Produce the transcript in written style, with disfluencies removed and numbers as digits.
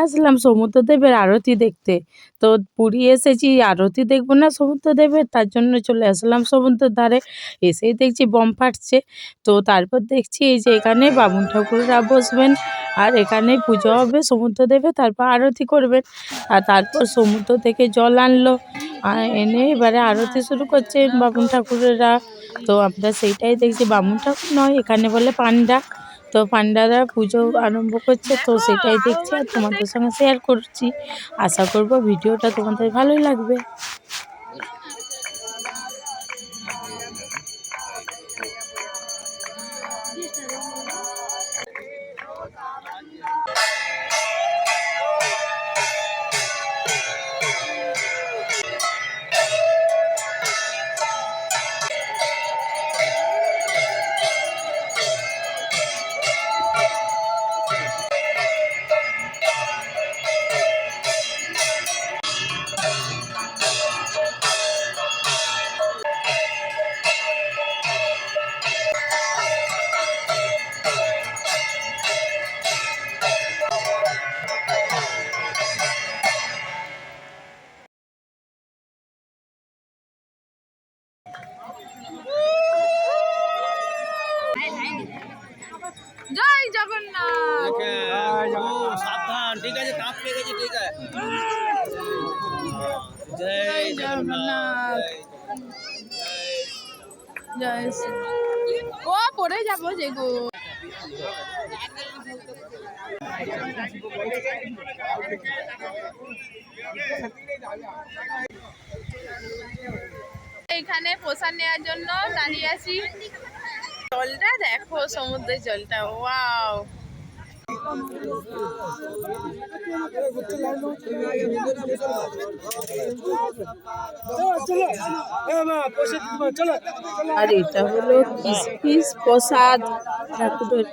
আসলাম সমুদ্রদেবের আরতি দেখতে। তো পুরী এসেছি, আরতি দেখবো না সমুদ্রদেবের, তার জন্য চলে আসলাম সমুদ্রের ধারে। এসেই দেখছি বম ফাটছে। তো তারপর দেখছি এই যে এখানে বামুন ঠাকুররা বসবেন, আর এখানেই পুজো হবে সমুদ্রদেবের, তারপর আরতি করবেন। আর তারপর সমুদ্র থেকে জল আনলো, এনে এবারে আরতি শুরু করছেন বামুন ঠাকুরেরা। তো আমরা সেইটাই দেখছি, বামুন ঠাকুর নয়, এখানে বলে পান্ডা। তো পান্ডারা পুজো আরম্ভ করছে, তো সেটাই দেখছি আর তোমাদের সঙ্গে শেয়ার করছি। আশা করব ভিডিওটা তোমাদের ভালোই লাগবে। জয় জগন্নাথ। সাবধান, ঠিক আছে, তাপ পেয়ে গেছে, ঠিক আছে। জয় জগন্নাথ। জয় ও পড়ে যাবো যে গো। এখানে প্রসাদ নেওয়ার জন্য দাঁড়িয়ে আছি। জলটা দেখো, সমুদ্রের জলটা, ওয়াও। আর এটা হলো কিসমিস প্রসাদ ঠাকুরের।